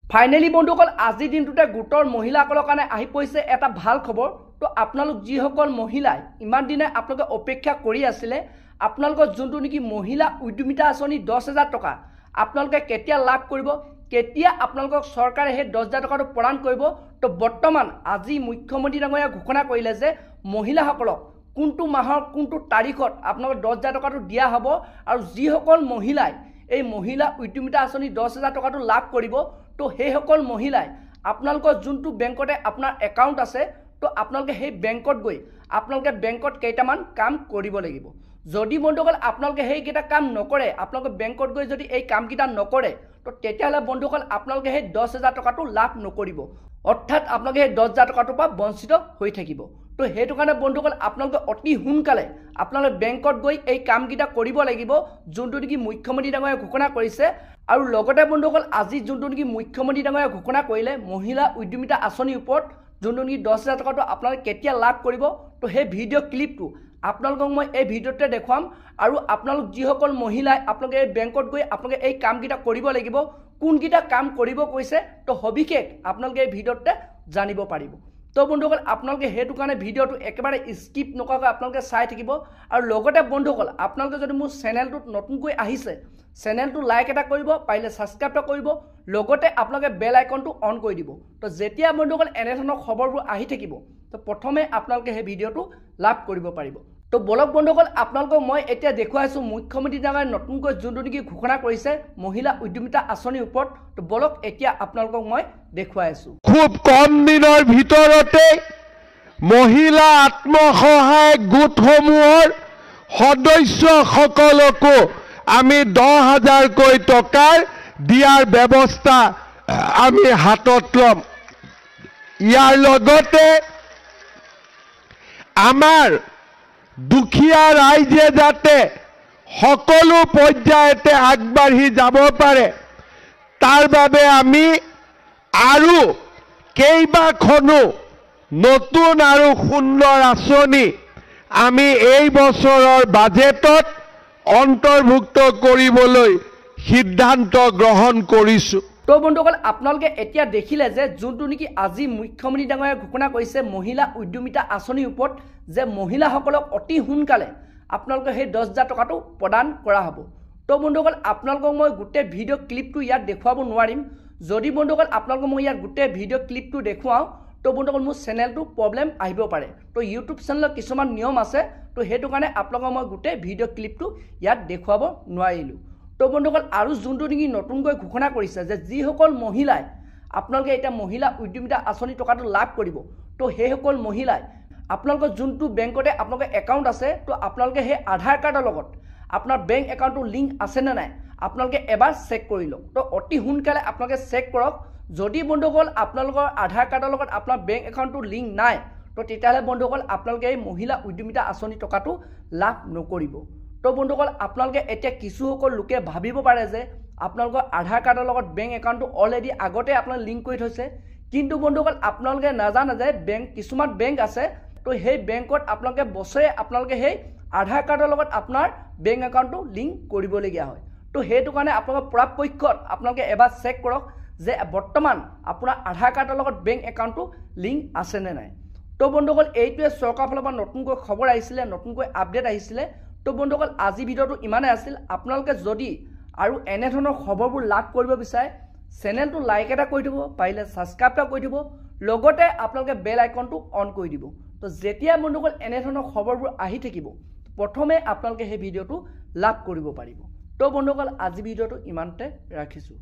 Finally বন্ধুসকল আজি দিনটোতে গোটৰ মহিলাসকলৰ কাৰণে আহি পৰিছে এটা ভাল খবৰ। তো আপোনালোক যিসকল মহিলাই ইমান দিনে আপোনালোকে অপেক্ষা কৰি আছিলে আপোনালোকৰ যোনটো নেকি মহিলা উদ্যমিতা আঁচনি 10,000 টকা আপোনালোকে কেতিয়া লাভ কৰিব, কেতিয়া আপোনালোকক চৰকাৰে সেই 10,000 টকাটো প্ৰদান কৰিব। তো বৰ্তমান আজি মুখ্যমন্ত্ৰী ডাঙৰীয়া ঘোষণা কৰিলে যে মহিলাসকলক কোনটো মাহৰ কোনটো তাৰিখত আপোনালোকক 10,000 টকাটো দিয়া হ'ব আৰু যিসকল মহিলাই এই মহিলা উদ্যমিতা আঁচনি 10,000 টকাটো লাভ কৰিব তো সেইসকল মহিলাই আপোনালোকৰ যোনটো বেংকতে আপোনাৰ একাউণ্ট আছে তো আপোনালোকে সেই বেংকত গৈ আপোনালোকে বেংকত কেইটামান কাম কৰিব লাগিব। যদি বন্ধুসকল আপোনালোকে সেইকেইটা কাম নকৰে, আপোনালোকে বেংকত গৈ যদি এই কামকেইটা নকৰে তো তেতিয়াহ'লে বন্ধুসকল আপোনালোকে সেই 10,000 টকাটো লাভ নকৰিব, অৰ্থাৎ আপোনালোকে সেই 10,000 টকাটোৰ পৰা বঞ্চিত হৈ থাকিব। তো সেইটো কাৰণে বন্ধুসকল আপোনালোকে অতি সোনকালে আপোনালোকে বেংকত গৈ এই কামকেইটা কৰিব লাগিব যোনটো নেকি মুখ্যমন্ত্ৰী ডাঙৰীয়াই ঘোষণা কৰিছে। আৰু লগতে বন্ধুসকল আজি যোনটো নেকি মুখ্যমন্ত্ৰী ডাঙৰীয়াই ঘোষণা কৰিলে মহিলা উদ্যমিতা আঁচনিৰ ওপৰত যোনটো নেকি 10,000 টকাটো আপোনালোকে কেতিয়া লাভ কৰিব তো সেই ভিডিঅ' ক্লিপটো আপোনালোকক মই এই ভিডিঅ'তে দেখুৱাম। আৰু আপোনালোক যিসকল মহিলাই আপোনালোকে এই বেংকত গৈ আপোনালোকে এই কামকেইটা কৰিব লাগিব, কোনকেইটা কাম কৰিব কৈছে তো সবিশেষ আপোনালোকে এই ভিডিঅ'তে জানিব পাৰিব। তো বন্ধুসকল আপোনালোকে সেইটো কাৰণে ভিডিঅ'টো একেবাৰে স্কিপ নকৰাকৈ আপোনালোকে চাই থাকিব। আৰু লগতে বন্ধুসকল আপোনালোকে যদি মোৰ চেনেলটোত নতুনকৈ আহিছে চেনেলটো লাইক এটা কৰিব, পাৰিলে ছাবস্ক্ৰাইব এটা কৰিব, লগতে আপোনালোকে বেল আইকনটো অন কৰি দিব। তো যেতিয়া বন্ধুসকল এনেধৰণৰ খবৰবোৰ আহি থাকিব তো প্ৰথমে আপোনালোকে সেই ভিডিঅ'টো লাভ কৰিব পাৰিব। তো বলক বন্ধুসকল আপোনালোকক মই এতিয়া দেখুৱাইছোঁ মুখ্যমন্ত্ৰী ডাঙৰীয়াই নতুনকৈ যোনটো নেকি ঘোষণা কৰিছে মহিলা উদ্যমিতা আঁচনিৰ ওপৰত। তো বলক এতিয়া আপোনালোকক মই দেখুৱাই আছোঁ। খুব কম দিনৰ ভিতৰতে মহিলা আত্মসহায়ক গোটসমূহৰ সদস্যসকলকো আমি 10,000কৈ টকাৰ দিয়াৰ ব্যৱস্থা আমি হাতত ল'ম। ইয়াৰ লগতে আমাৰ দুখীয়া ৰাইজে যাতে সকলো পৰ্যায়তে আগবাঢ়ি যাব পাৰে তাৰ বাবে আমি আৰু কেইবাখনো নতুন আৰু সুন্দৰ আঁচনি আমি এই বছৰৰ বাজেটত অন্তৰ্ভুক্ত কৰিবলৈ সিদ্ধান্ত গ্ৰহণ কৰিছোঁ। তো বন্ধুসকল আপোনালোকে এতিয়া দেখিলে যে যোনটো নেকি আজি মুখ্যমন্ত্ৰী ডাঙৰীয়াই ঘোষণা কৰিছে মহিলা উদ্যমিতা আঁচনিৰ ওপৰত যে মহিলাসকলক অতি সোনকালে আপোনালোকে সেই 10,000 টকাটো প্ৰদান কৰা হ'ব। তো বন্ধুসকল আপোনালোকক মই গোটেই ভিডিঅ' ক্লিপটো ইয়াত দেখুৱাব নোৱাৰিম। যদি বন্ধুসকল আপোনালোকক মই ইয়াত গোটেই ভিডিঅ' ক্লিপটো দেখুৱাওঁ তো বন্ধুসকল মোৰ চেনেলটো প্ৰব্লেম আহিব পাৰে। তো ইউটিউব চেনেলত কিছুমান নিয়ম আছে, তো সেইটো কাৰণে আপোনালোকক মই গোটেই ভিডিঅ' ক্লিপটো ইয়াত দেখুৱাব নোৱাৰিলোঁ। তো বন্ধুসকল আৰু যোনটো নেকি নতুনকৈ ঘোষণা কৰিছে যে যিসকল মহিলাই আপোনালোকে এতিয়া মহিলা উদ্যমিতা আঁচনি টকাটো লাভ কৰিব তো সেইসকল মহিলাই আপোনালোকৰ যোনটো বেংকতে আপোনালোকৰ একাউণ্ট আছে তো আপোনালোকে সেই আধাৰ কাৰ্ডৰ লগত আপোনাৰ বেংক একাউণ্টটো লিংক আছেনে নাই আপোনালোকে এবাৰ চেক কৰি লওক। তো অতি সোনকালে আপোনালোকে চেক কৰক। যদি বন্ধুসকল আপোনালোকৰ আধাৰ কাৰ্ডৰ লগত আপোনাৰ বেংক একাউণ্টটো লিংক নাই তো তেতিয়াহ'লে বন্ধুসকল আপোনালোকে এই মহিলা উদ্যমিতা আঁচনি টকাটো লাভ নকৰিব। তো বন্ধুসকল আপোনালোকে এতিয়া কিছুসকল লোকে ভাবিব পাৰে যে আপোনালোকৰ আধাৰ কাৰ্ডৰ লগত বেংক একাউণ্টটো অলৰেডি আগতে আপোনালোকে লিংক কৰি থৈছে, কিন্তু বন্ধুসকল আপোনালোকে নাজানে যে কিছুমান বেংক আছে তো সেই বেংকত আপোনালোকে বছৰে আপোনালোকে সেই আধাৰ কাৰ্ডৰ লগত আপোনাৰ বেংক একাউণ্টটো লিংক কৰিবলগীয়া হয়। তো সেইটো কাৰণে আপোনালোকে পৰাপক্ষত আপোনালোকে এবাৰ চেক কৰক যে বৰ্তমান আপোনাৰ আধাৰ কাৰ্ডৰ লগত বেংক একাউণ্টটো লিংক আছেনে নাই। তো বন্ধুসকল এইটোৱে চৰকাৰৰ ফালৰ পৰা নতুনকৈ খবৰ আহিছিলে, নতুনকৈ আপডেট আহিছিলে। তো বন্ধুসকল আজি ভিডিঅ'টো ইমানেই আছিল। আপোনালোকে যদি আৰু এনেধৰণৰ খবৰবোৰ লাভ কৰিব বিচাৰে চেনেলটো লাইক এটা কৰি দিব, পাৰিলে ছাবস্ক্ৰাইব এটা কৰি দিব, লগতে আপোনালোকে বেল আইকনটো অন কৰি দিব। তো যেতিয়া বন্ধুসকল এনেধৰণৰ খবৰবোৰ আহি থাকিব প্ৰথমে আপোনালোকে সেই ভিডিঅ'টো লাভ কৰিব পাৰিব। তো বন্ধুসকল আজি ভিডিঅ'টো ইমানতে ৰাখিছোঁ।